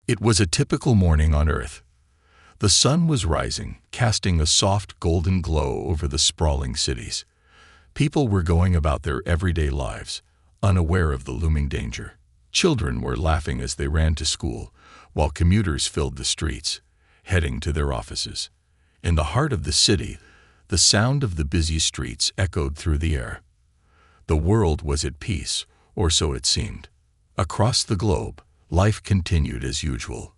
It was a typical morning on Earth. The sun was rising, casting a soft golden glow over the sprawling cities. People were going about their everyday lives, unaware of the looming danger. Children were laughing as they ran to school, while commuters filled the streets, heading to their offices. In the heart of the city, the sound of the busy streets echoed through the air. The world was at peace, or so it seemed. Across the globe, life continued as usual.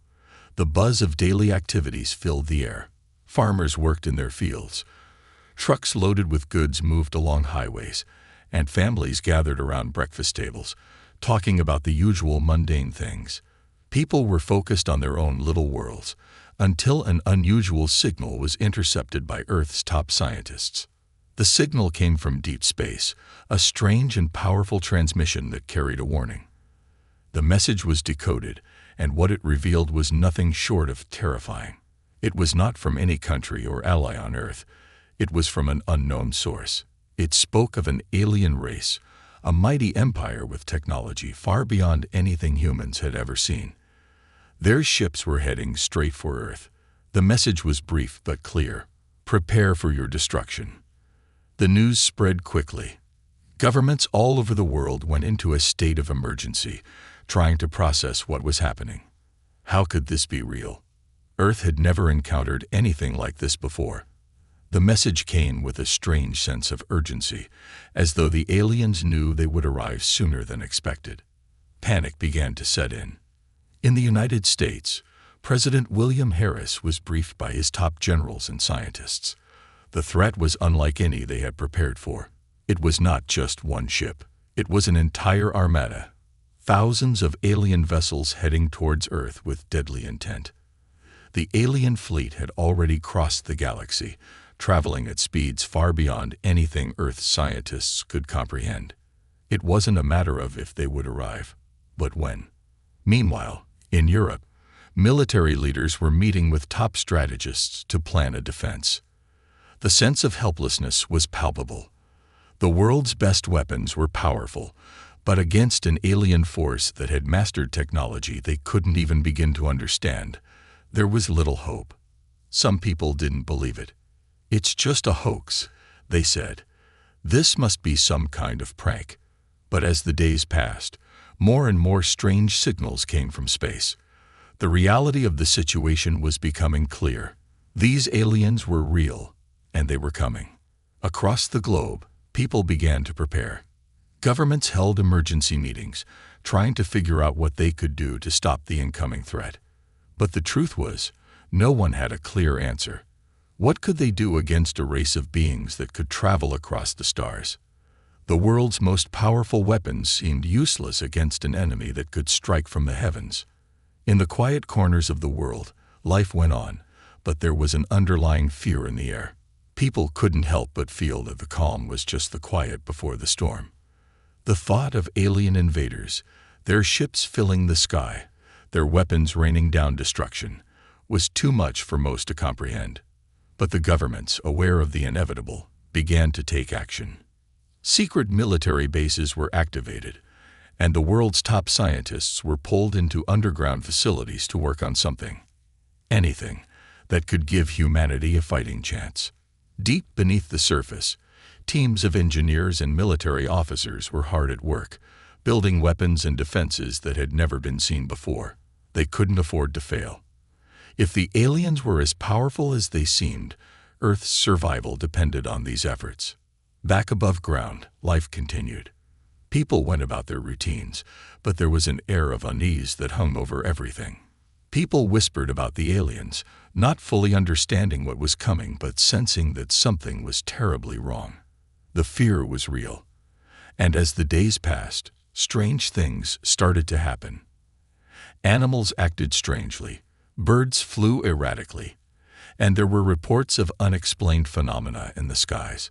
The buzz of daily activities filled the air. Farmers worked in their fields. Trucks loaded with goods moved along highways, and families gathered around breakfast tables, talking about the usual mundane things. People were focused on their own little worlds, until an unusual signal was intercepted by Earth's top scientists. The signal came from deep space, a strange and powerful transmission that carried a warning. The message was decoded, and what it revealed was nothing short of terrifying. It was not from any country or ally on Earth. It was from an unknown source. It spoke of an alien race, a mighty empire with technology far beyond anything humans had ever seen. Their ships were heading straight for Earth. The message was brief but clear: prepare for your destruction. The news spread quickly. Governments all over the world went into a state of emergency, trying to process what was happening. How could this be real? Earth had never encountered anything like this before. The message came with a strange sense of urgency, as though the aliens knew they would arrive sooner than expected. Panic began to set in. In the United States, President William Harris was briefed by his top generals and scientists. The threat was unlike any they had prepared for. It was not just one ship. It was an entire armada. Thousands of alien vessels heading towards Earth with deadly intent. The alien fleet had already crossed the galaxy, traveling at speeds far beyond anything Earth's scientists could comprehend. It wasn't a matter of if they would arrive, but when. Meanwhile, in Europe, military leaders were meeting with top strategists to plan a defense. The sense of helplessness was palpable. The world's best weapons were powerful, but against an alien force that had mastered technology they couldn't even begin to understand, there was little hope. Some people didn't believe it. "It's just a hoax," they said. "This must be some kind of prank." But as the days passed, more and more strange signals came from space. The reality of the situation was becoming clear. These aliens were real, and they were coming. Across the globe, people began to prepare. Governments held emergency meetings, trying to figure out what they could do to stop the incoming threat. But the truth was, no one had a clear answer. What could they do against a race of beings that could travel across the stars? The world's most powerful weapons seemed useless against an enemy that could strike from the heavens. In the quiet corners of the world, life went on, but there was an underlying fear in the air. People couldn't help but feel that the calm was just the quiet before the storm. The thought of alien invaders, their ships filling the sky, their weapons raining down destruction, was too much for most to comprehend. But the governments, aware of the inevitable, began to take action. Secret military bases were activated, and the world's top scientists were pulled into underground facilities to work on something, anything, that could give humanity a fighting chance. Deep beneath the surface, teams of engineers and military officers were hard at work, building weapons and defenses that had never been seen before. They couldn't afford to fail. If the aliens were as powerful as they seemed, Earth's survival depended on these efforts. Back above ground, life continued. People went about their routines, but there was an air of unease that hung over everything. People whispered about the aliens, not fully understanding what was coming but sensing that something was terribly wrong. The fear was real. And as the days passed, strange things started to happen. Animals acted strangely, birds flew erratically, and there were reports of unexplained phenomena in the skies.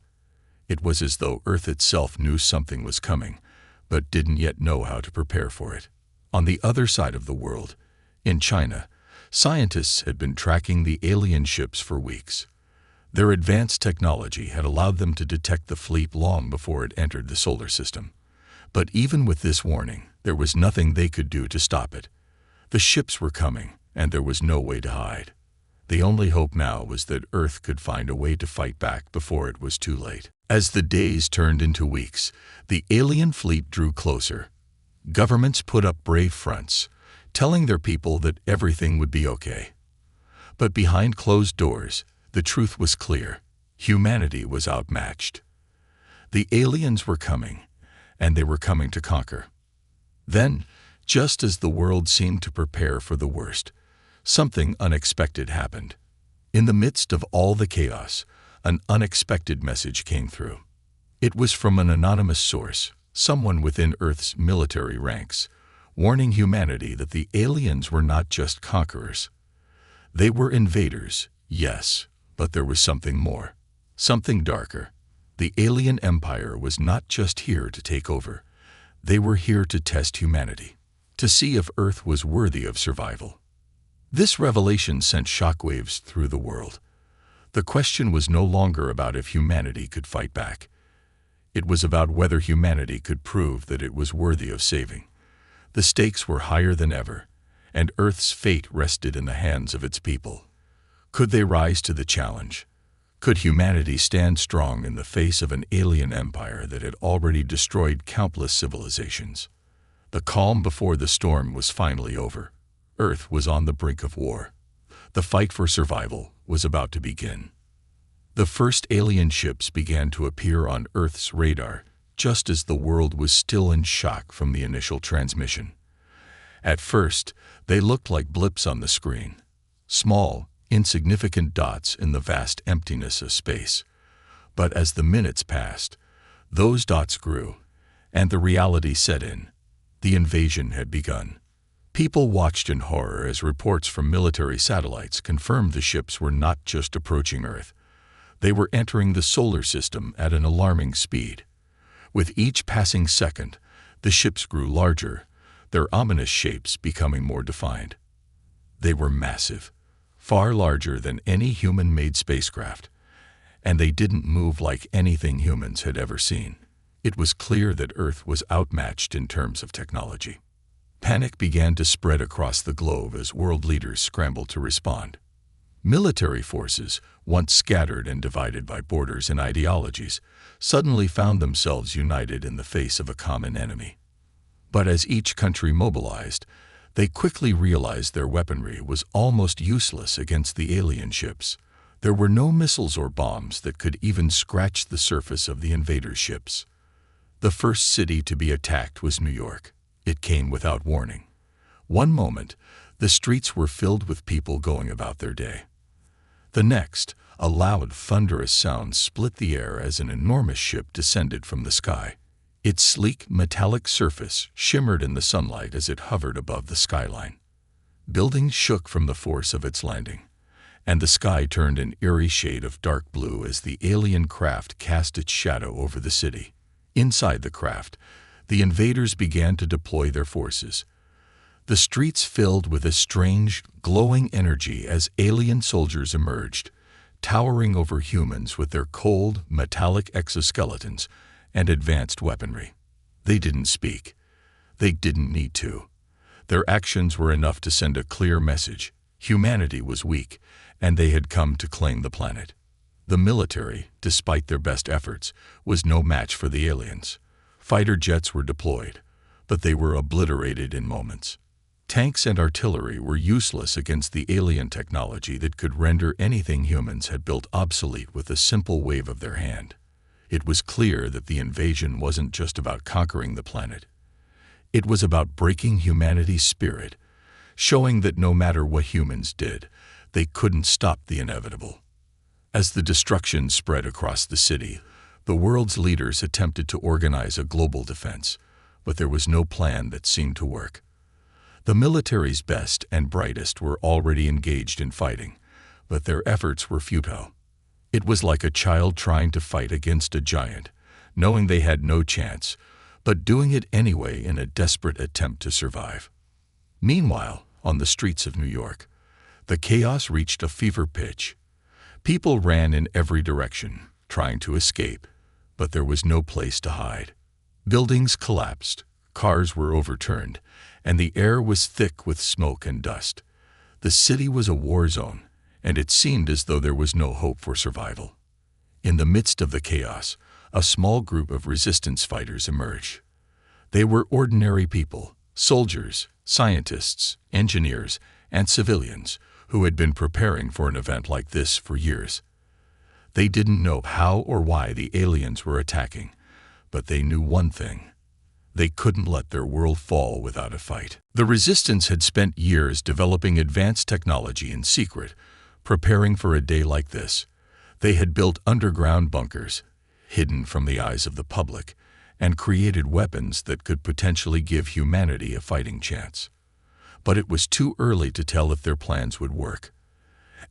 It was as though Earth itself knew something was coming, but didn't yet know how to prepare for it. On the other side of the world, in China, scientists had been tracking the alien ships for weeks. Their advanced technology had allowed them to detect the fleet long before it entered the solar system. But even with this warning, there was nothing they could do to stop it. The ships were coming, and there was no way to hide. The only hope now was that Earth could find a way to fight back before it was too late. As the days turned into weeks, the alien fleet drew closer. Governments put up brave fronts, telling their people that everything would be okay. But behind closed doors, the truth was clear. Humanity was outmatched. The aliens were coming, and they were coming to conquer. Then, just as the world seemed to prepare for the worst, something unexpected happened. In the midst of all the chaos, an unexpected message came through. It was from an anonymous source, someone within Earth's military ranks, warning humanity that the aliens were not just conquerors. They were invaders, yes, but there was something more, something darker. The alien empire was not just here to take over. They were here to test humanity, to see if Earth was worthy of survival. This revelation sent shockwaves through the world. The question was no longer about if humanity could fight back. It was about whether humanity could prove that it was worthy of saving. The stakes were higher than ever, and Earth's fate rested in the hands of its people. Could they rise to the challenge? Could humanity stand strong in the face of an alien empire that had already destroyed countless civilizations? The calm before the storm was finally over. Earth was on the brink of war. The fight for survival was about to begin. The first alien ships began to appear on Earth's radar, just as the world was still in shock from the initial transmission. At first, they looked like blips on the screen, small, insignificant dots in the vast emptiness of space. But as the minutes passed, those dots grew, and the reality set in. The invasion had begun. People watched in horror as reports from military satellites confirmed the ships were not just approaching Earth. They were entering the solar system at an alarming speed. With each passing second, the ships grew larger, their ominous shapes becoming more defined. They were massive, far larger than any human-made spacecraft, and they didn't move like anything humans had ever seen. It was clear that Earth was outmatched in terms of technology. Panic began to spread across the globe as world leaders scrambled to respond. Military forces, once scattered and divided by borders and ideologies, suddenly found themselves united in the face of a common enemy. But as each country mobilized, they quickly realized their weaponry was almost useless against the alien ships. There were no missiles or bombs that could even scratch the surface of the invaders' ships. The first city to be attacked was New York. It came without warning. One moment, the streets were filled with people going about their day. The next, a loud, thunderous sound split the air as an enormous ship descended from the sky. Its sleek, metallic surface shimmered in the sunlight as it hovered above the skyline. Buildings shook from the force of its landing, and the sky turned an eerie shade of dark blue as the alien craft cast its shadow over the city. Inside the craft, the invaders began to deploy their forces. The streets filled with a strange, glowing energy as alien soldiers emerged, towering over humans with their cold, metallic exoskeletons and advanced weaponry. They didn't speak. They didn't need to. Their actions were enough to send a clear message. Humanity was weak, and they had come to claim the planet. The military, despite their best efforts, was no match for the aliens. Fighter jets were deployed, but they were obliterated in moments. Tanks and artillery were useless against the alien technology that could render anything humans had built obsolete with a simple wave of their hand. It was clear that the invasion wasn't just about conquering the planet. It was about breaking humanity's spirit, showing that no matter what humans did, they couldn't stop the inevitable. As the destruction spread across the city, the world's leaders attempted to organize a global defense, but there was no plan that seemed to work. The military's best and brightest were already engaged in fighting, but their efforts were futile. It was like a child trying to fight against a giant, knowing they had no chance, but doing it anyway in a desperate attempt to survive. Meanwhile, on the streets of New York, the chaos reached a fever pitch. People ran in every direction, trying to escape, but there was no place to hide. Buildings collapsed, cars were overturned, and the air was thick with smoke and dust. The city was a war zone, and it seemed as though there was no hope for survival. In the midst of the chaos, a small group of resistance fighters emerged. They were ordinary people, soldiers, scientists, engineers, and civilians who had been preparing for an event like this for years. They didn't know how or why the aliens were attacking, but they knew one thing. They couldn't let their world fall without a fight. The resistance had spent years developing advanced technology in secret, preparing for a day like this. They had built underground bunkers, hidden from the eyes of the public, and created weapons that could potentially give humanity a fighting chance. But it was too early to tell if their plans would work.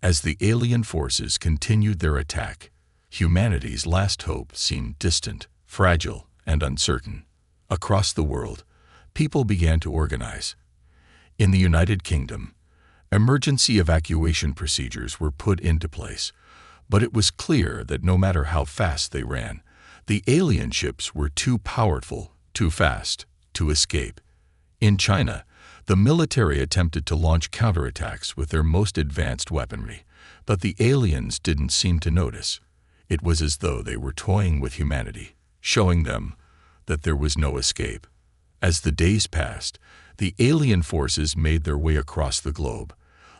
As the alien forces continued their attack, humanity's last hope seemed distant, fragile, and uncertain. Across the world, people began to organize. In the United Kingdom, emergency evacuation procedures were put into place, but it was clear that no matter how fast they ran, the alien ships were too powerful, too fast, to escape. In China, the military attempted to launch counterattacks with their most advanced weaponry, but the aliens didn't seem to notice. It was as though they were toying with humanity, showing them that there was no escape. As the days passed, the alien forces made their way across the globe,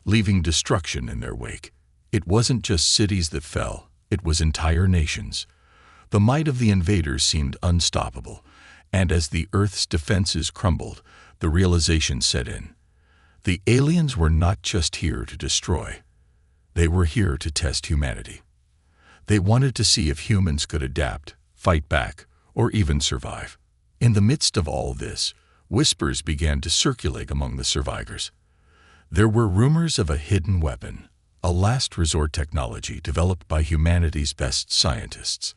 leaving destruction in their wake. It wasn't just cities that fell, it was entire nations. The might of the invaders seemed unstoppable, and as the Earth's defenses crumbled, the realization set in. The aliens were not just here to destroy. They were here to test humanity. They wanted to see if humans could adapt, fight back, or even survive. In the midst of all this, whispers began to circulate among the survivors. There were rumors of a hidden weapon, a last resort technology developed by humanity's best scientists.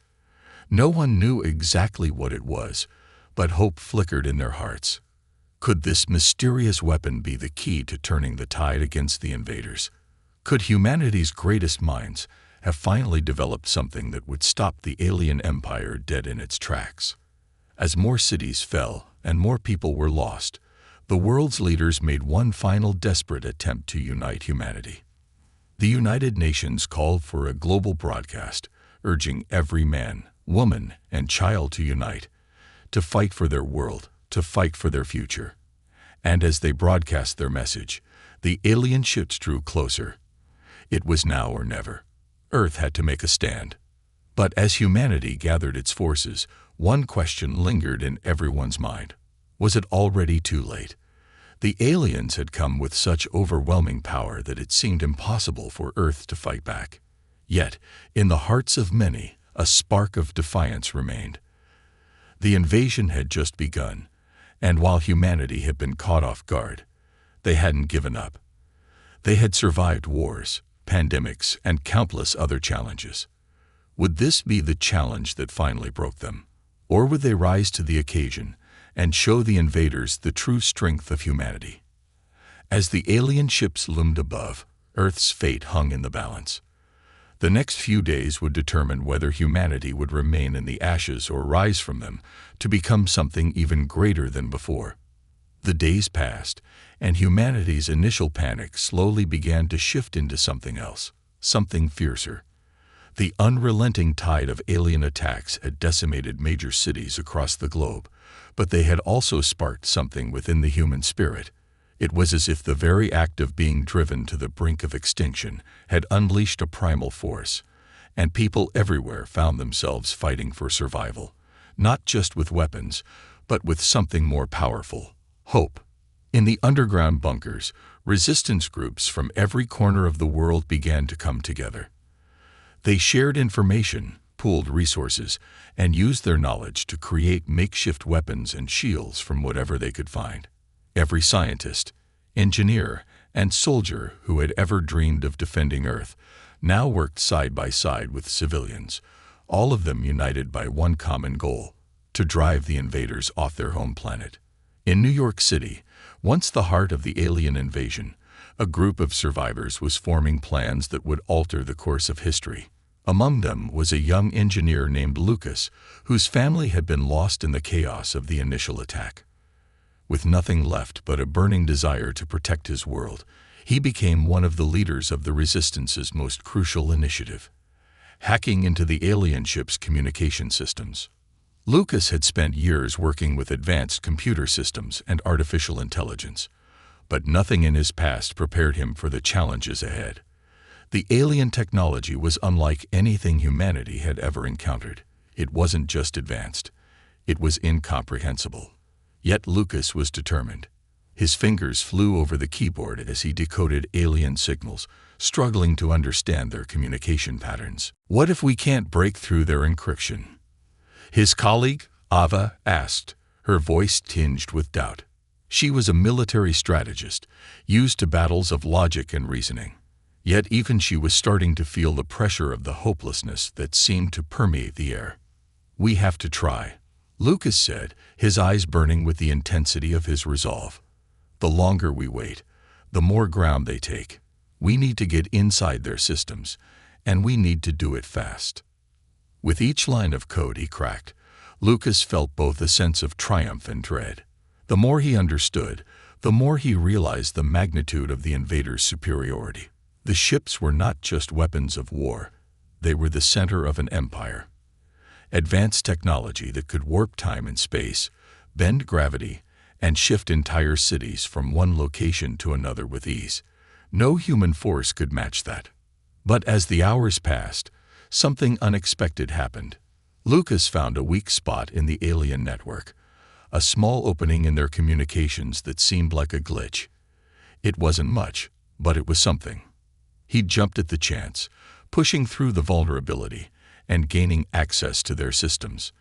No one knew exactly what it was, but hope flickered in their hearts. Could this mysterious weapon be the key to turning the tide against the invaders? Could humanity's greatest minds have finally developed something that would stop the alien empire dead in its tracks? As more cities fell and more people were lost, the world's leaders made one final desperate attempt to unite humanity. The United Nations called for a global broadcast, urging every man, woman, and child to unite, to fight for their world, to fight for their future. And as they broadcast their message, the alien ships drew closer. It was now or never. Earth had to make a stand. But as humanity gathered its forces, one question lingered in everyone's mind. Was it already too late? The aliens had come with such overwhelming power that it seemed impossible for Earth to fight back. Yet, in the hearts of many, a spark of defiance remained. The invasion had just begun, and while humanity had been caught off guard, they hadn't given up. They had survived wars, pandemics, and countless other challenges. Would this be the challenge that finally broke them? Or would they rise to the occasion and show the invaders the true strength of humanity? As the alien ships loomed above, Earth's fate hung in the balance. The next few days would determine whether humanity would remain in the ashes or rise from them to become something even greater than before. The days passed, and humanity's initial panic slowly began to shift into something else, something fiercer. The unrelenting tide of alien attacks had decimated major cities across the globe, but they had also sparked something within the human spirit. It was as if the very act of being driven to the brink of extinction had unleashed a primal force, and people everywhere found themselves fighting for survival, not just with weapons, but with something more powerful: hope. In the underground bunkers, resistance groups from every corner of the world began to come together. They shared information, pooled resources, and used their knowledge to create makeshift weapons and shields from whatever they could find. Every scientist, engineer, and soldier who had ever dreamed of defending Earth now worked side by side with civilians, all of them united by one common goal: to drive the invaders off their home planet. In New York City, once the heart of the alien invasion, a group of survivors was forming plans that would alter the course of history. Among them was a young engineer named Lucas, whose family had been lost in the chaos of the initial attack. With nothing left but a burning desire to protect his world, he became one of the leaders of the Resistance's most crucial initiative, hacking into the alien ship's communication systems. Lucas had spent years working with advanced computer systems and artificial intelligence, but nothing in his past prepared him for the challenges ahead. The alien technology was unlike anything humanity had ever encountered. It wasn't just advanced, it was incomprehensible. Yet Lucas was determined. His fingers flew over the keyboard as he decoded alien signals, struggling to understand their communication patterns. What if we can't break through their encryption? His colleague, Ava, asked, her voice tinged with doubt. She was a military strategist, used to battles of logic and reasoning. Yet even she was starting to feel the pressure of the hopelessness that seemed to permeate the air. "We have to try," Lucas said, his eyes burning with the intensity of his resolve. "The longer we wait, the more ground they take. We need to get inside their systems, and we need to do it fast." With each line of code he cracked, Lucas felt both a sense of triumph and dread. The more he understood, the more he realized the magnitude of the invaders' superiority. The ships were not just weapons of war, they were the center of an empire. Advanced technology that could warp time and space, bend gravity, and shift entire cities from one location to another with ease. No human force could match that. But as the hours passed, something unexpected happened. Lucas found a weak spot in the alien network, a small opening in their communications that seemed like a glitch. It wasn't much, but it was something. He jumped at the chance, pushing through the vulnerability and gaining access to their systems.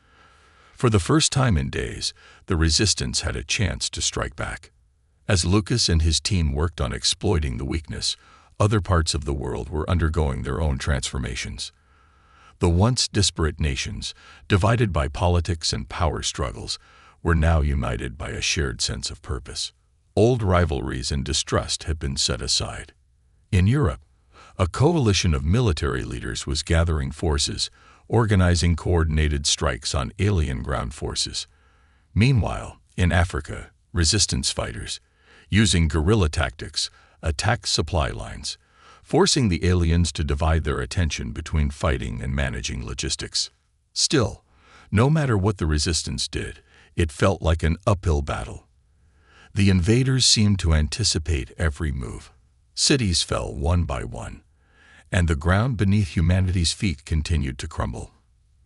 For the first time in days, the Resistance had a chance to strike back. As Lucas and his team worked on exploiting the weakness, other parts of the world were undergoing their own transformations. The once disparate nations, divided by politics and power struggles, were now united by a shared sense of purpose. Old rivalries and distrust had been set aside. In Europe, a coalition of military leaders was gathering forces, organizing coordinated strikes on alien ground forces. Meanwhile, in Africa, resistance fighters, using guerrilla tactics, attacked supply lines, forcing the aliens to divide their attention between fighting and managing logistics. Still, no matter what the resistance did, it felt like an uphill battle. The invaders seemed to anticipate every move. Cities fell one by one, and the ground beneath humanity's feet continued to crumble.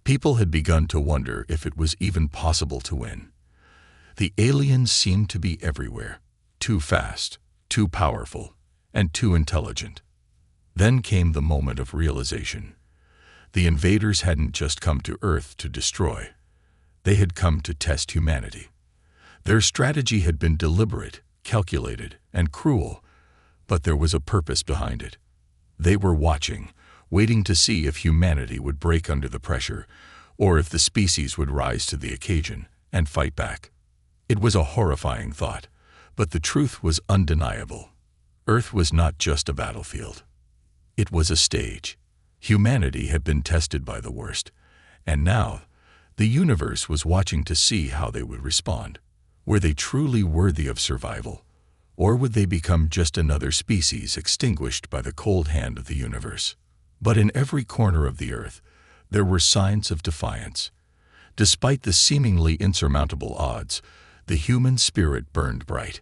People had begun to wonder if it was even possible to win. The aliens seemed to be everywhere, too fast, too powerful, and too intelligent. Then came the moment of realization. The invaders hadn't just come to Earth to destroy. They had come to test humanity. Their strategy had been deliberate, calculated, and cruel, but there was a purpose behind it. They were watching, waiting to see if humanity would break under the pressure, or if the species would rise to the occasion and fight back. It was a horrifying thought, but the truth was undeniable. Earth was not just a battlefield. It was a stage. Humanity had been tested by the worst, and now the universe was watching to see how they would respond. Were they truly worthy of survival? Or would they become just another species extinguished by the cold hand of the universe? But in every corner of the earth, there were signs of defiance. Despite the seemingly insurmountable odds, the human spirit burned bright.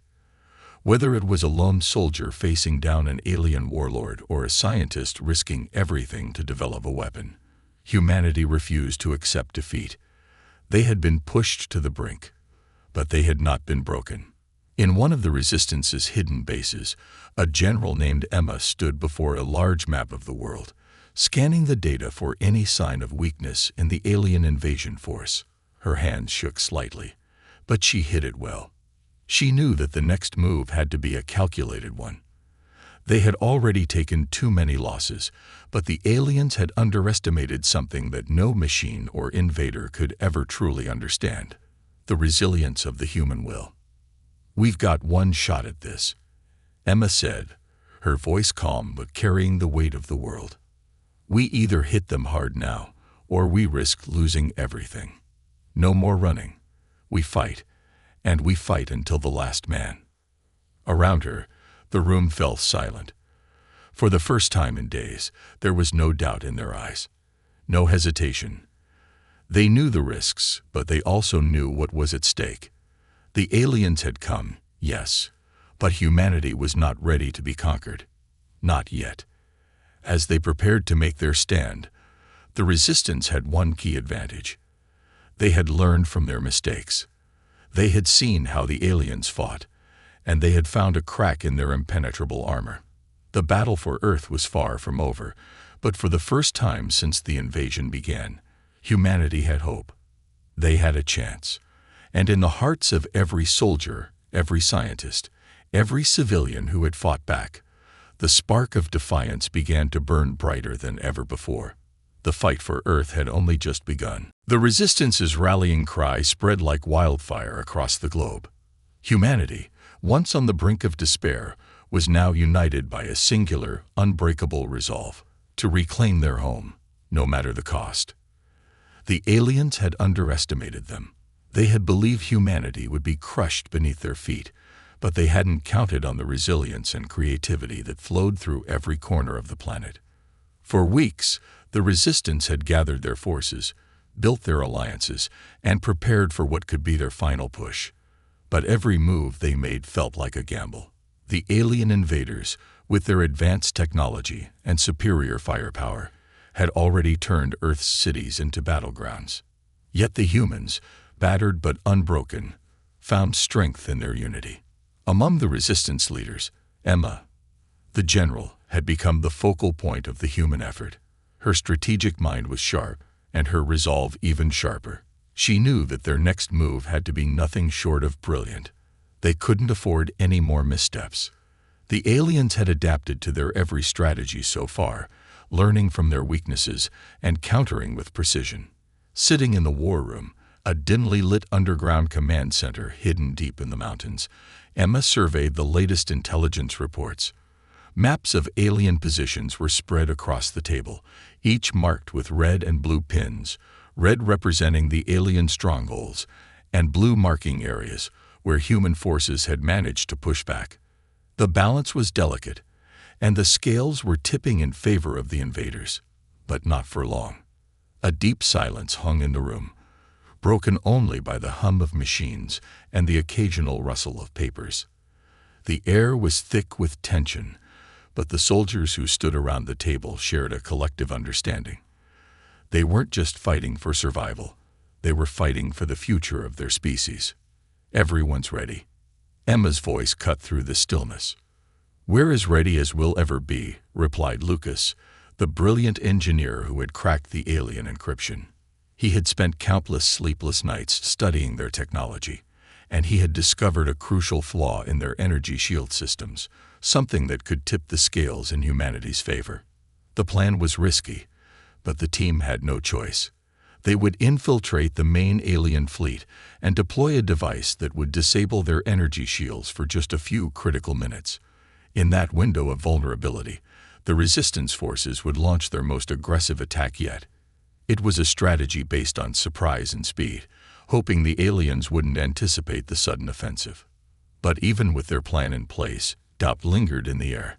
Whether it was a lone soldier facing down an alien warlord or a scientist risking everything to develop a weapon, humanity refused to accept defeat. They had been pushed to the brink, but they had not been broken. In one of the Resistance's hidden bases, a general named Emma stood before a large map of the world, scanning the data for any sign of weakness in the alien invasion force. Her hands shook slightly, but she hid it well. She knew that the next move had to be a calculated one. They had already taken too many losses, but the aliens had underestimated something that no machine or invader could ever truly understand: the resilience of the human will. "We've got one shot at this," Emma said, her voice calm but carrying the weight of the world. "We either hit them hard now, or we risk losing everything. No more running. We fight, and we fight until the last man." Around her, the room fell silent. For the first time in days, there was no doubt in their eyes, no hesitation. They knew the risks, but they also knew what was at stake. The aliens had come, yes, but humanity was not ready to be conquered. Not yet. As they prepared to make their stand, the resistance had one key advantage. They had learned from their mistakes. They had seen how the aliens fought, and they had found a crack in their impenetrable armor. The battle for Earth was far from over, but for the first time since the invasion began, humanity had hope. They had a chance. And in the hearts of every soldier, every scientist, every civilian who had fought back, the spark of defiance began to burn brighter than ever before. The fight for Earth had only just begun. The Resistance's rallying cry spread like wildfire across the globe. Humanity, once on the brink of despair, was now united by a singular, unbreakable resolve to reclaim their home, no matter the cost. The aliens had underestimated them. They had believed humanity would be crushed beneath their feet, but they hadn't counted on the resilience and creativity that flowed through every corner of the planet. For weeks, the Resistance had gathered their forces, built their alliances, and prepared for what could be their final push. But every move they made felt like a gamble. The alien invaders, with their advanced technology and superior firepower, had already turned Earth's cities into battlegrounds. Yet the humans, battered but unbroken, found strength in their unity. Among the Resistance leaders, Emma, the general, had become the focal point of the human effort. Her strategic mind was sharp, and her resolve even sharper. She knew that their next move had to be nothing short of brilliant. They couldn't afford any more missteps. The aliens had adapted to their every strategy so far, learning from their weaknesses and countering with precision. Sitting in the war room, a dimly lit underground command center hidden deep in the mountains, Emma surveyed the latest intelligence reports. Maps of alien positions were spread across the table, each marked with red and blue pins, red representing the alien strongholds, and blue marking areas where human forces had managed to push back. The balance was delicate, and the scales were tipping in favor of the invaders, but not for long. A deep silence hung in the room, broken only by the hum of machines and the occasional rustle of papers. The air was thick with tension, but the soldiers who stood around the table shared a collective understanding. They weren't just fighting for survival, they were fighting for the future of their species. "Everyone's ready." Emma's voice cut through the stillness. "We're as ready as we'll ever be," replied Lucas, the brilliant engineer who had cracked the alien encryption. He had spent countless sleepless nights studying their technology, and he had discovered a crucial flaw in their energy shield systems, something that could tip the scales in humanity's favor. The plan was risky, but the team had no choice. They would infiltrate the main alien fleet and deploy a device that would disable their energy shields for just a few critical minutes. In that window of vulnerability, the Resistance forces would launch their most aggressive attack yet. It was a strategy based on surprise and speed, hoping the aliens wouldn't anticipate the sudden offensive. But even with their plan in place, doubt lingered in the air.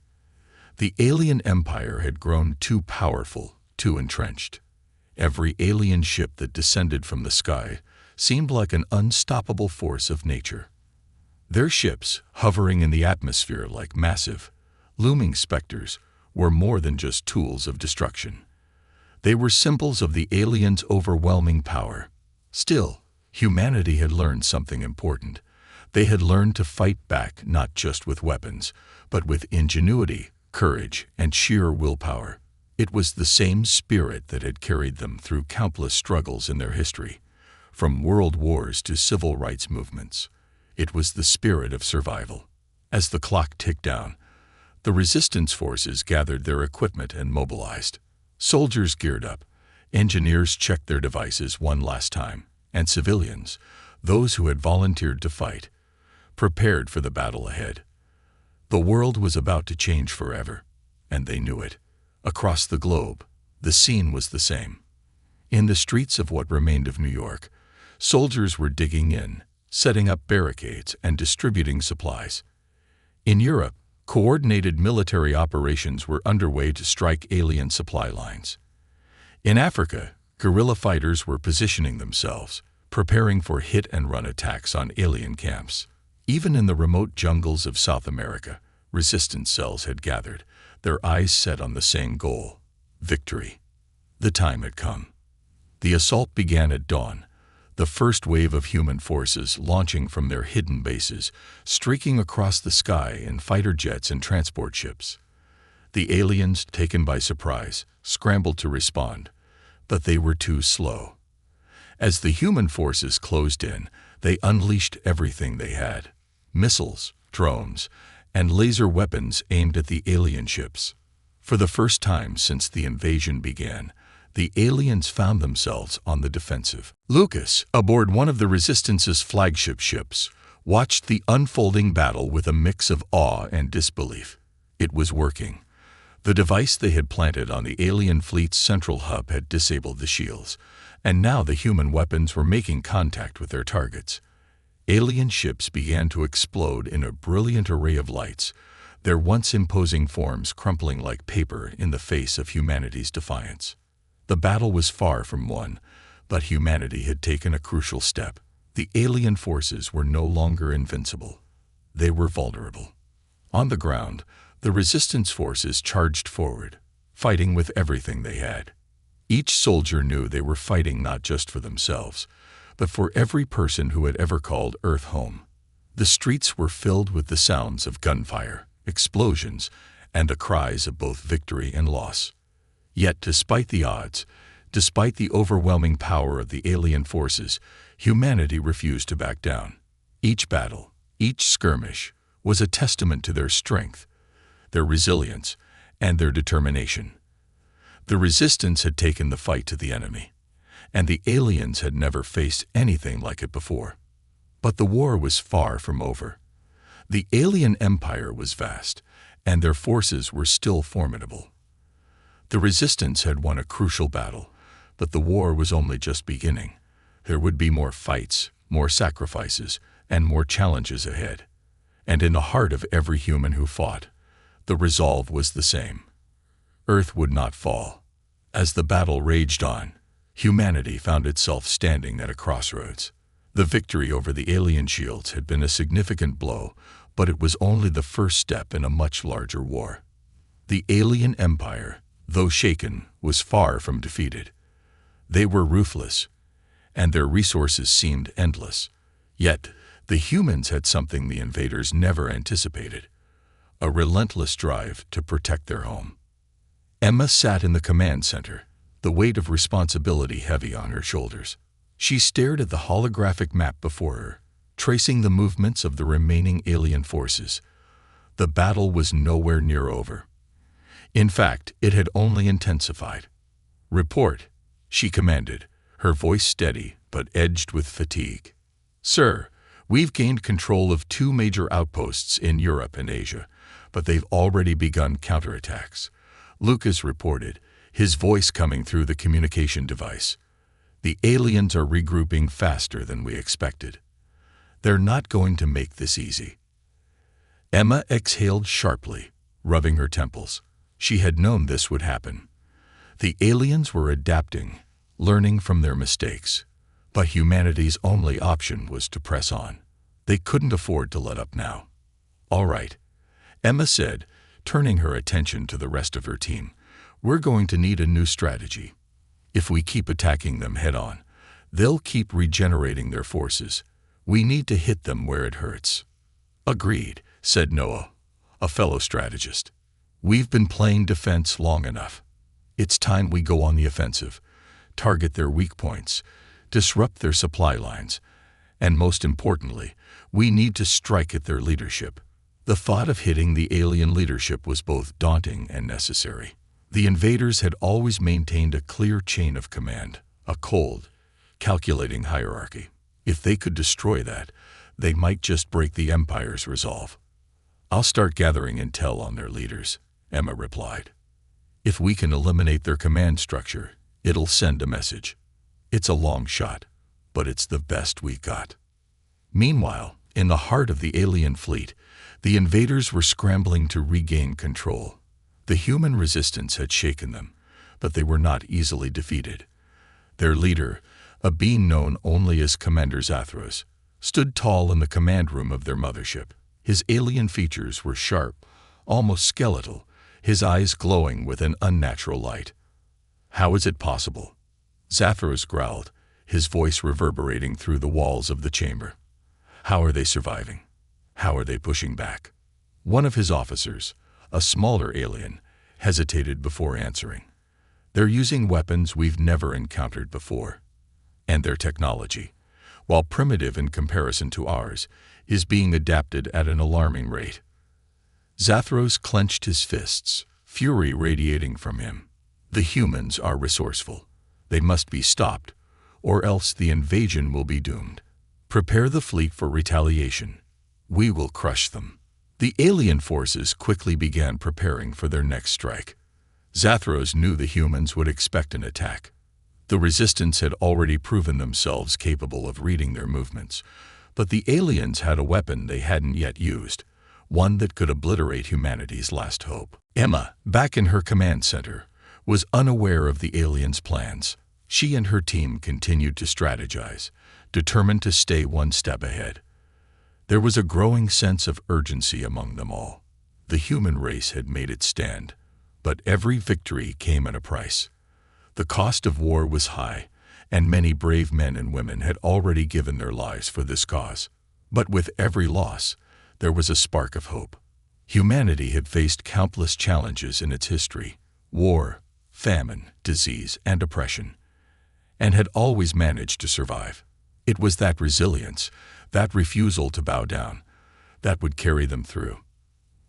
The alien empire had grown too powerful, too entrenched. Every alien ship that descended from the sky seemed like an unstoppable force of nature. Their ships, hovering in the atmosphere like massive, looming specters, were more than just tools of destruction. They were symbols of the aliens' overwhelming power. Still, humanity had learned something important. They had learned to fight back not just with weapons, but with ingenuity, courage, and sheer willpower. It was the same spirit that had carried them through countless struggles in their history, from world wars to civil rights movements. It was the spirit of survival. As the clock ticked down, the Resistance forces gathered their equipment and mobilized. Soldiers geared up, engineers checked their devices one last time, and civilians, those who had volunteered to fight, prepared for the battle ahead. The world was about to change forever, and they knew it. Across the globe, the scene was the same. In the streets of what remained of New York, soldiers were digging in, setting up barricades and distributing supplies. In Europe, coordinated military operations were underway to strike alien supply lines. In Africa, guerrilla fighters were positioning themselves, preparing for hit-and-run attacks on alien camps. Even in the remote jungles of South America, resistance cells had gathered, their eyes set on the same goal: victory. The time had come. The assault began at dawn, the first wave of human forces launching from their hidden bases, streaking across the sky in fighter jets and transport ships. The aliens, taken by surprise, scrambled to respond, but they were too slow. As the human forces closed in, they unleashed everything they had: missiles, drones, and laser weapons aimed at the alien ships. For the first time since the invasion began, the aliens found themselves on the defensive. Lucas, aboard one of the Resistance's flagship ships, watched the unfolding battle with a mix of awe and disbelief. It was working. The device they had planted on the alien fleet's central hub had disabled the shields, and now the human weapons were making contact with their targets. Alien ships began to explode in a brilliant array of lights, their once imposing forms crumpling like paper in the face of humanity's defiance. The battle was far from won, but humanity had taken a crucial step. The alien forces were no longer invincible. They were vulnerable. On the ground, the resistance forces charged forward, fighting with everything they had. Each soldier knew they were fighting not just for themselves, but for every person who had ever called Earth home. The streets were filled with the sounds of gunfire, explosions, and the cries of both victory and loss. Yet, despite the odds, despite the overwhelming power of the alien forces, humanity refused to back down. Each battle, each skirmish, was a testament to their strength, their resilience, and their determination. The resistance had taken the fight to the enemy, and the aliens had never faced anything like it before. But the war was far from over. The alien empire was vast, and their forces were still formidable. The resistance had won a crucial battle, but the war was only just beginning. There would be more fights, more sacrifices, and more challenges ahead. And in the heart of every human who fought, the resolve was the same: Earth would not fall. As the battle raged on, humanity found itself standing at a crossroads. The victory over the alien shields had been a significant blow, but it was only the first step in a much larger war. The alien empire, though shaken, was far from defeated. They were ruthless, and their resources seemed endless. Yet, the humans had something the invaders never anticipated: a relentless drive to protect their home. Emma sat in the command center, the weight of responsibility heavy on her shoulders. She stared at the holographic map before her, tracing the movements of the remaining alien forces. The battle was nowhere near over. In fact, it had only intensified. "Report," she commanded, her voice steady but edged with fatigue. "Sir, we've gained control of 2 major outposts in Europe and Asia, but they've already begun counterattacks," Lucas reported, his voice coming through the communication device. "The aliens are regrouping faster than we expected. They're not going to make this easy." Emma exhaled sharply, rubbing her temples. She had known this would happen. The aliens were adapting, learning from their mistakes, but humanity's only option was to press on. They couldn't afford to let up now. "All right," Emma said, turning her attention to the rest of her team. "We're going to need a new strategy. If we keep attacking them head-on, they'll keep regenerating their forces. We need to hit them where it hurts." "Agreed," said Noah, a fellow strategist. "We've been playing defense long enough. It's time we go on the offensive, target their weak points, disrupt their supply lines, and most importantly, we need to strike at their leadership." The thought of hitting the alien leadership was both daunting and necessary. The invaders had always maintained a clear chain of command, a cold, calculating hierarchy. If they could destroy that, they might just break the Empire's resolve. "I'll start gathering intel on their leaders," Emma replied. "If we can eliminate their command structure, it'll send a message. It's a long shot, but it's the best we got." Meanwhile, in the heart of the alien fleet, the invaders were scrambling to regain control. The human resistance had shaken them, but they were not easily defeated. Their leader, a being known only as Commander Zathras, stood tall in the command room of their mothership. His alien features were sharp, almost skeletal, his eyes glowing with an unnatural light. "How is it possible?" Zathras growled, his voice reverberating through the walls of the chamber. "How are they surviving? How are they pushing back?" One of his officers, a smaller alien, hesitated before answering. "They're using weapons we've never encountered before. And their technology, while primitive in comparison to ours, is being adapted at an alarming rate." Zathras clenched his fists, fury radiating from him. "The humans are resourceful. They must be stopped, or else the invasion will be doomed. Prepare the fleet for retaliation. We will crush them." The alien forces quickly began preparing for their next strike. Zathras knew the humans would expect an attack. The resistance had already proven themselves capable of reading their movements, but the aliens had a weapon they hadn't yet used, one that could obliterate humanity's last hope. Emma, back in her command center, was unaware of the aliens' plans. She and her team continued to strategize, determined to stay one step ahead. There was a growing sense of urgency among them all. The human race had made its stand, but every victory came at a price. The cost of war was high, and many brave men and women had already given their lives for this cause. But with every loss, there was a spark of hope. Humanity had faced countless challenges in its history: war, famine, disease, and oppression, and had always managed to survive. It was that resilience, that refusal to bow down, that would carry them through.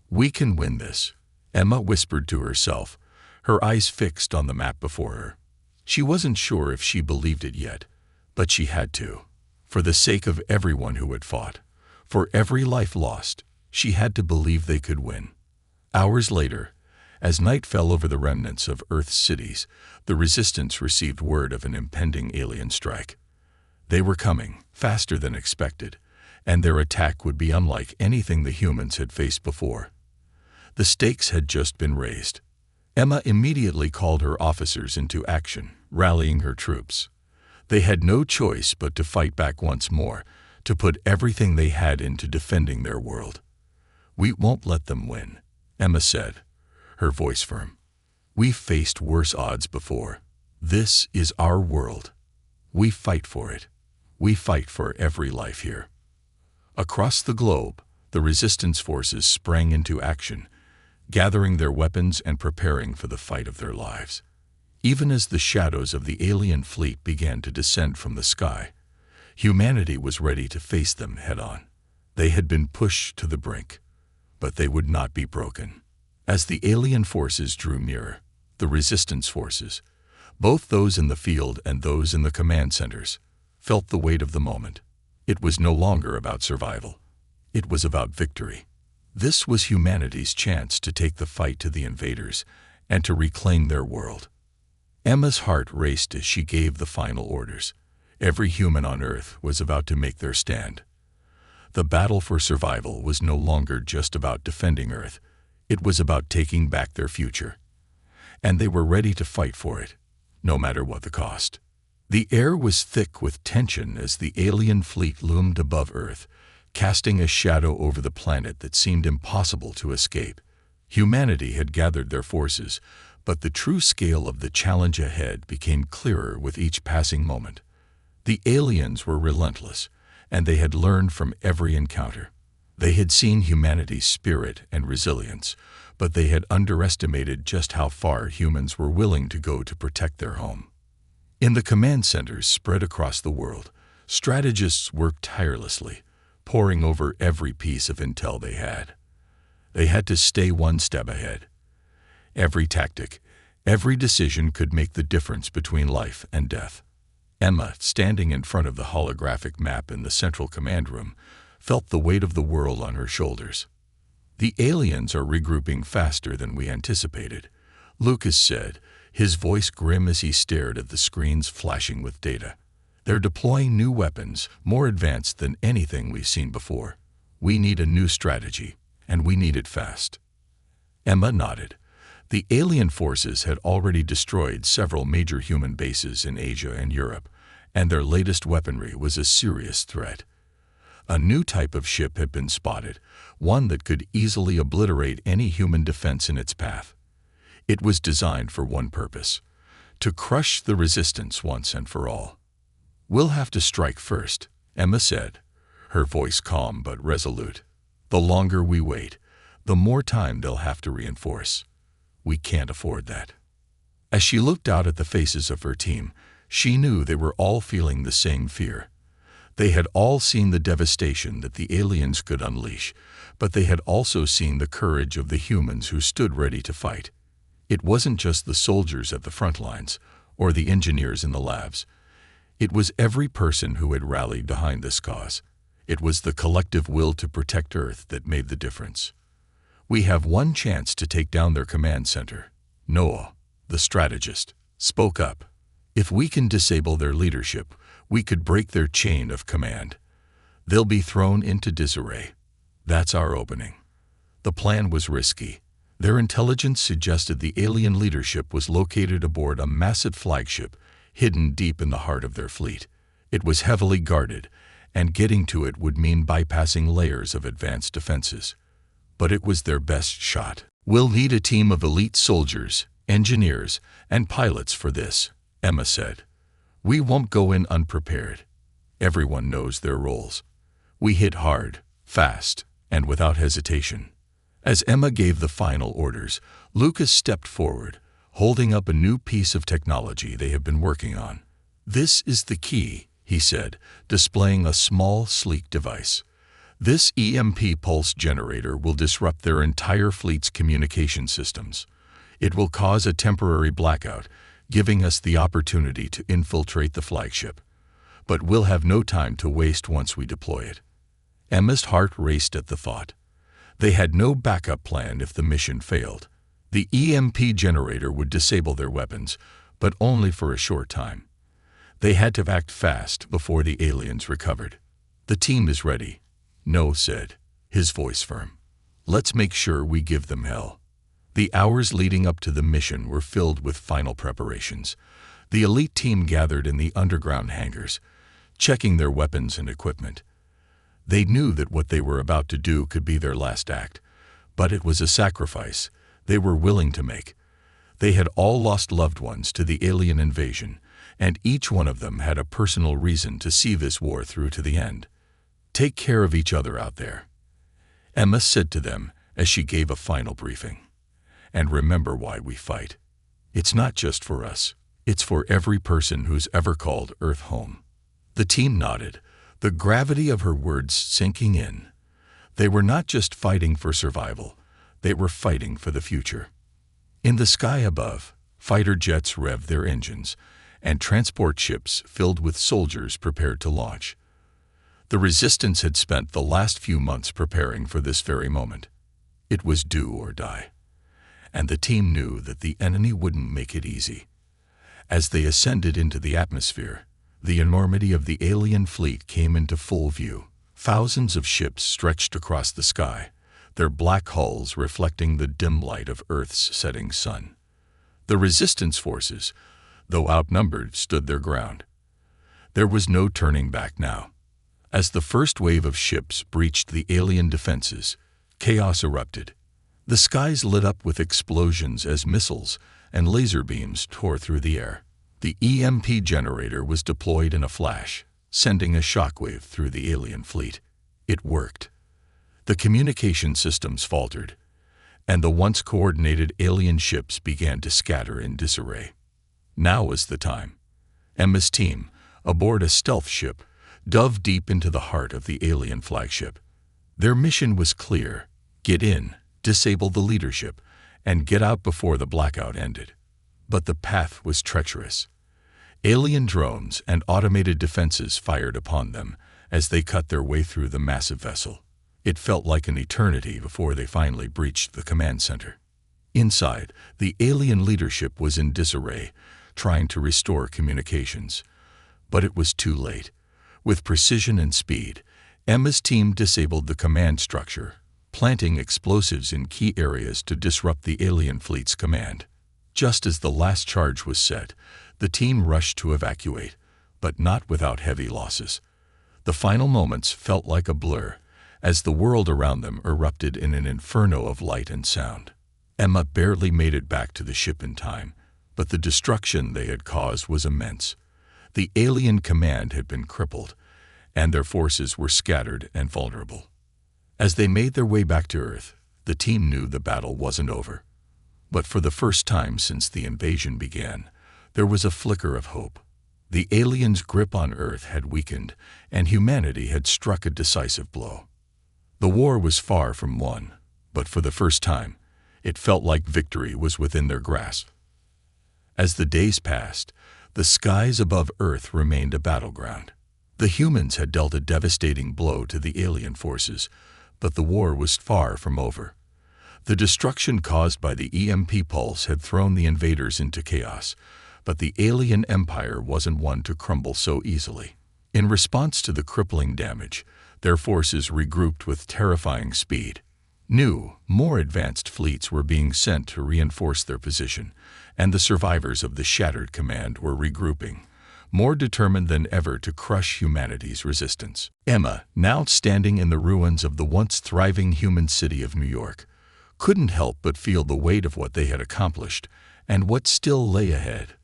"We can win this," Emma whispered to herself, her eyes fixed on the map before her. She wasn't sure if she believed it yet, but she had to. For the sake of everyone who had fought, for every life lost, she had to believe they could win. Hours later, as night fell over the remnants of Earth's cities, the Resistance received word of an impending alien strike. They were coming, faster than expected, and their attack would be unlike anything the humans had faced before. The stakes had just been raised. Emma immediately called her officers into action, rallying her troops. They had no choice but to fight back once more, to put everything they had into defending their world. "We won't let them win," Emma said, her voice firm. "We've faced worse odds before. This is our world. We fight for it. We fight for every life here." Across the globe, the Resistance forces sprang into action, gathering their weapons and preparing for the fight of their lives. Even as the shadows of the alien fleet began to descend from the sky, humanity was ready to face them head-on. They had been pushed to the brink, but they would not be broken. As the alien forces drew nearer, the Resistance forces, both those in the field and those in the command centers, felt the weight of the moment. It was no longer about survival. It was about victory. This was humanity's chance to take the fight to the invaders and to reclaim their world. Emma's heart raced as she gave the final orders. Every human on Earth was about to make their stand. The battle for survival was no longer just about defending Earth. It was about taking back their future. And they were ready to fight for it, no matter what the cost. The air was thick with tension as the alien fleet loomed above Earth, casting a shadow over the planet that seemed impossible to escape. Humanity had gathered their forces, but the true scale of the challenge ahead became clearer with each passing moment. The aliens were relentless, and they had learned from every encounter. They had seen humanity's spirit and resilience, but they had underestimated just how far humans were willing to go to protect their home. In the command centers spread across the world, strategists worked tirelessly, poring over every piece of intel they had. They had to stay one step ahead. Every tactic, every decision could make the difference between life and death. Emma, standing in front of the holographic map in the central command room, felt the weight of the world on her shoulders. "The aliens are regrouping faster than we anticipated," Lucas said, his voice grim as he stared at the screens flashing with data. They're deploying new weapons, more advanced than anything we've seen before. We need a new strategy, and we need it fast." Emma nodded. The alien forces had already destroyed several major human bases in Asia and Europe, and their latest weaponry was a serious threat. A new type of ship had been spotted, one that could easily obliterate any human defense in its path. It was designed for one purpose: to crush the resistance once and for all. "We'll have to strike first," Emma said, her voice calm but resolute. "The longer we wait, the more time they'll have to reinforce. We can't afford that." As she looked out at the faces of her team, she knew they were all feeling the same fear. They had all seen the devastation that the aliens could unleash, but they had also seen the courage of the humans who stood ready to fight. It wasn't just the soldiers at the front lines or the engineers in the labs. It was every person who had rallied behind this cause. It was the collective will to protect Earth that made the difference. "We have one chance to take down their command center," Noah, the strategist, spoke up. "If we can disable their leadership, we could break their chain of command. They'll be thrown into disarray. That's our opening." The plan was risky. Their intelligence suggested the alien leadership was located aboard a massive flagship hidden deep in the heart of their fleet. It was heavily guarded, and getting to it would mean bypassing layers of advanced defenses. But it was their best shot. "We'll need a team of elite soldiers, engineers, and pilots for this," Emma said. "We won't go in unprepared. Everyone knows their roles. We hit hard, fast, and without hesitation." As Emma gave the final orders, Lucas stepped forward, holding up a new piece of technology they have been working on. "This is the key," he said, displaying a small, sleek device. "This EMP pulse generator will disrupt their entire fleet's communication systems. It will cause a temporary blackout, giving us the opportunity to infiltrate the flagship. But we'll have no time to waste once we deploy it." Emma's heart raced at the thought. They had no backup plan if the mission failed. The EMP generator would disable their weapons, but only for a short time. They had to act fast before the aliens recovered. "The team is ready," Noah said, his voice firm. "Let's make sure we give them hell." The hours leading up to the mission were filled with final preparations. The elite team gathered in the underground hangars, checking their weapons and equipment. They knew that what they were about to do could be their last act, but it was a sacrifice they were willing to make. They had all lost loved ones to the alien invasion, and each one of them had a personal reason to see this war through to the end. "Take care of each other out there," Emma said to them as she gave a final briefing. "And remember why we fight. It's not just for us. It's for every person who's ever called Earth home." The team nodded, the gravity of her words sinking in. They were not just fighting for survival, they were fighting for the future. In the sky above, fighter jets revved their engines, and transport ships filled with soldiers prepared to launch. The resistance had spent the last few months preparing for this very moment. It was do or die. And the team knew that the enemy wouldn't make it easy. As they ascended into the atmosphere, the enormity of the alien fleet came into full view. Thousands of ships stretched across the sky, their black hulls reflecting the dim light of Earth's setting sun. The resistance forces, though outnumbered, stood their ground. There was no turning back now. As the first wave of ships breached the alien defenses, chaos erupted. The skies lit up with explosions as missiles and laser beams tore through the air. The EMP generator was deployed in a flash, sending a shockwave through the alien fleet. It worked. The communication systems faltered, and the once coordinated alien ships began to scatter in disarray. Now was the time. Emma's team, aboard a stealth ship, dove deep into the heart of the alien flagship. Their mission was clear: get in, disable the leadership, and get out before the blackout ended. But the path was treacherous. Alien drones and automated defenses fired upon them as they cut their way through the massive vessel. It felt like an eternity before they finally breached the command center. Inside, the alien leadership was in disarray, trying to restore communications. But it was too late. With precision and speed, Emma's team disabled the command structure, planting explosives in key areas to disrupt the alien fleet's command. Just as the last charge was set, the team rushed to evacuate, but not without heavy losses. The final moments felt like a blur, as the world around them erupted in an inferno of light and sound. Emma barely made it back to the ship in time, but the destruction they had caused was immense. The alien command had been crippled, and their forces were scattered and vulnerable. As they made their way back to Earth, the team knew the battle wasn't over. But for the first time since the invasion began, there was a flicker of hope. The aliens' grip on Earth had weakened, and humanity had struck a decisive blow. The war was far from won, but for the first time, it felt like victory was within their grasp. As the days passed, the skies above Earth remained a battleground. The humans had dealt a devastating blow to the alien forces, but the war was far from over. The destruction caused by the EMP pulse had thrown the invaders into chaos, but the alien empire wasn't one to crumble so easily. In response to the crippling damage, their forces regrouped with terrifying speed. New, more advanced fleets were being sent to reinforce their position, and the survivors of the shattered command were regrouping, more determined than ever to crush humanity's resistance. Emma, now standing in the ruins of the once thriving human city of New York, couldn't help but feel the weight of what they had accomplished and what still lay ahead.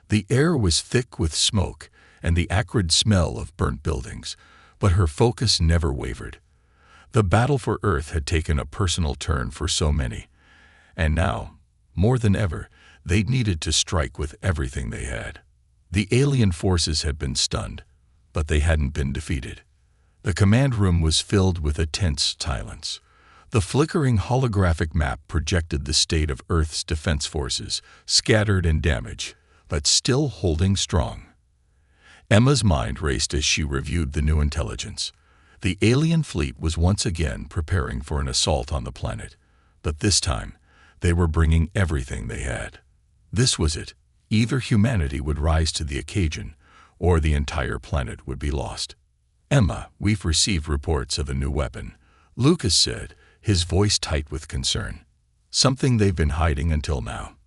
The air was thick with smoke and the acrid smell of burnt buildings, but her focus never wavered. The battle for Earth had taken a personal turn for so many, and now, more than ever, they needed to strike with everything they had. The alien forces had been stunned, but they hadn't been defeated. The command room was filled with a tense silence. The flickering holographic map projected the state of Earth's defense forces, scattered and damaged, but still holding strong. Emma's mind raced as she reviewed the new intelligence. The alien fleet was once again preparing for an assault on the planet, but this time, they were bringing everything they had. This was it. Either humanity would rise to the occasion, or the entire planet would be lost. "Emma, we've received reports of a new weapon," Lucas said, his voice tight with concern. "Something they've been hiding until now.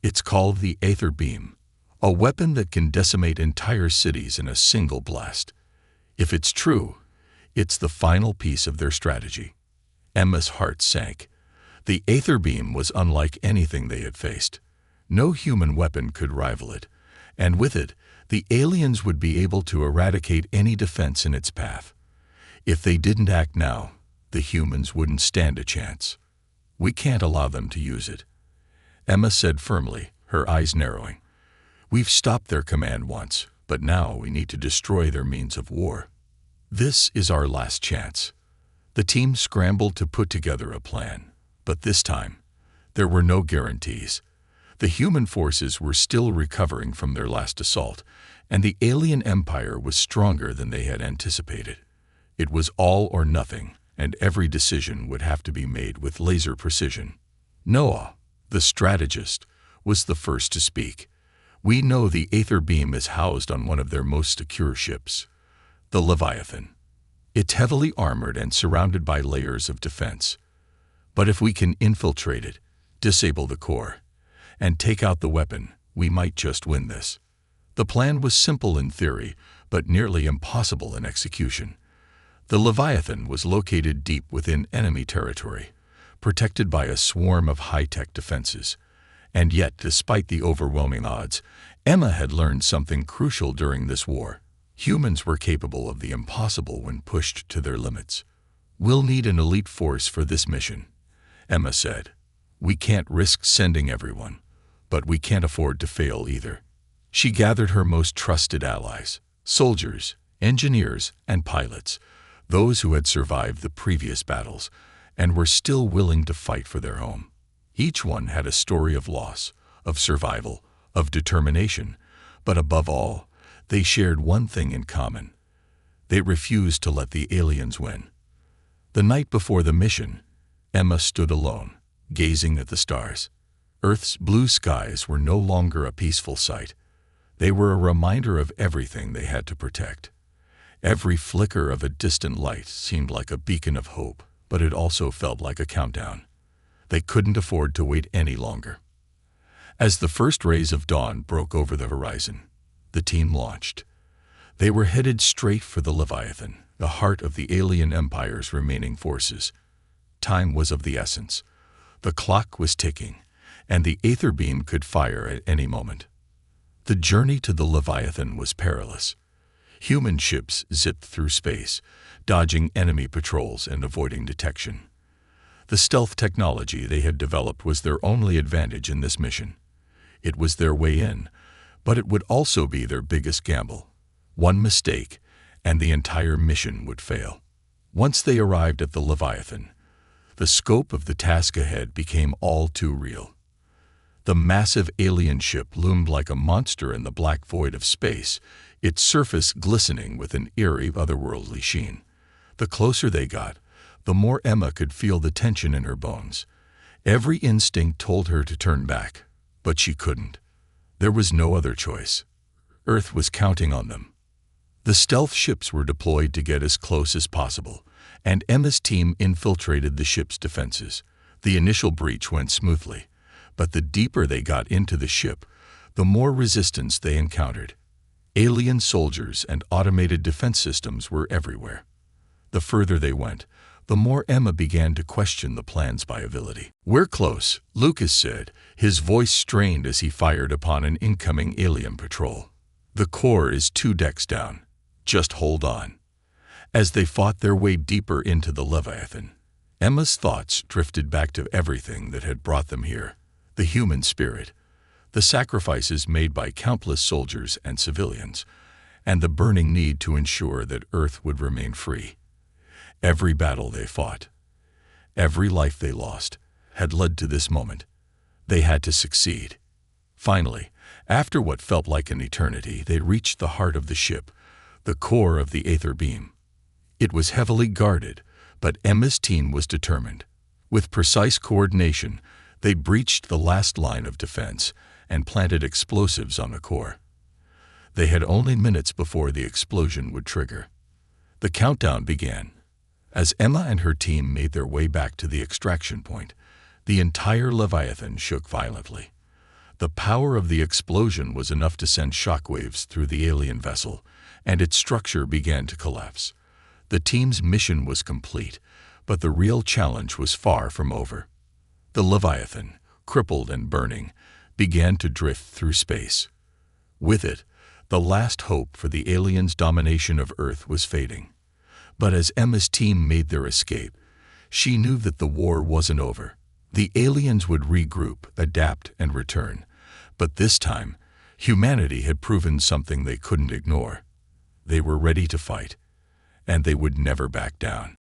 It's called the Aether Beam, a weapon that can decimate entire cities in a single blast. If it's true, it's the final piece of their strategy." Emma's heart sank. The Aether Beam was unlike anything they had faced. No human weapon could rival it, and with it, the aliens would be able to eradicate any defense in its path. If they didn't act now, the humans wouldn't stand a chance. "We can't allow them to use it," Emma said firmly, her eyes narrowing. "We've stopped their command once, but now we need to destroy their means of war. This is our last chance." The team scrambled to put together a plan, but this time, there were no guarantees. The human forces were still recovering from their last assault, and the alien empire was stronger than they had anticipated. It was all or nothing, and every decision would have to be made with laser precision. Noah, the strategist, was the first to speak. "We know the Aether Beam is housed on one of their most secure ships, the Leviathan. It's heavily armored and surrounded by layers of defense. But if we can infiltrate it, disable the core, and take out the weapon, we might just win this." The plan was simple in theory, but nearly impossible in execution. The Leviathan was located deep within enemy territory, protected by a swarm of high-tech defenses. And yet, despite the overwhelming odds, Emma had learned something crucial during this war. Humans were capable of the impossible when pushed to their limits. "We'll need an elite force for this mission," Emma said. "We can't risk sending everyone, but we can't afford to fail either." She gathered her most trusted allies, soldiers, engineers, and pilots, those who had survived the previous battles and were still willing to fight for their home. Each one had a story of loss, of survival, of determination, but above all, they shared one thing in common. They refused to let the aliens win. The night before the mission, Emma stood alone, gazing at the stars. Earth's blue skies were no longer a peaceful sight. They were a reminder of everything they had to protect. Every flicker of a distant light seemed like a beacon of hope, but it also felt like a countdown. They couldn't afford to wait any longer. As the first rays of dawn broke over the horizon, the team launched. They were headed straight for the Leviathan, the heart of the alien empire's remaining forces. Time was of the essence. The clock was ticking, and the aether beam could fire at any moment. The journey to the Leviathan was perilous. Human ships zipped through space, dodging enemy patrols and avoiding detection. The stealth technology they had developed was their only advantage in this mission. It was their way in, but it would also be their biggest gamble. One mistake, and the entire mission would fail. Once they arrived at the Leviathan, the scope of the task ahead became all too real. The massive alien ship loomed like a monster in the black void of space, its surface glistening with an eerie, otherworldly sheen. The closer they got, the more Emma could feel the tension in her bones. Every instinct told her to turn back, but she couldn't. There was no other choice. Earth was counting on them. The stealth ships were deployed to get as close as possible, and Emma's team infiltrated the ship's defenses. The initial breach went smoothly, but the deeper they got into the ship, the more resistance they encountered. Alien soldiers and automated defense systems were everywhere. The further they went, the more Emma began to question the plan's viability. "We're close," Lucas said, his voice strained as he fired upon an incoming alien patrol. "The core is 2 decks down. Just hold on." As they fought their way deeper into the Leviathan, Emma's thoughts drifted back to everything that had brought them here: the human spirit, the sacrifices made by countless soldiers and civilians, and the burning need to ensure that Earth would remain free. Every battle they fought, every life they lost, had led to this moment. They had to succeed. Finally, after what felt like an eternity, they reached the heart of the ship, the core of the aether beam. It was heavily guarded, but Emma's team was determined. With precise coordination, they breached the last line of defense and planted explosives on the core. They had only minutes before the explosion would trigger. The countdown began. As Emma and her team made their way back to the extraction point, the entire Leviathan shook violently. The power of the explosion was enough to send shockwaves through the alien vessel, and its structure began to collapse. The team's mission was complete, but the real challenge was far from over. The Leviathan, crippled and burning, began to drift through space. With it, the last hope for the aliens' domination of Earth was fading. But as Emma's team made their escape, she knew that the war wasn't over. The aliens would regroup, adapt, and return. But this time, humanity had proven something they couldn't ignore. They were ready to fight, and they would never back down.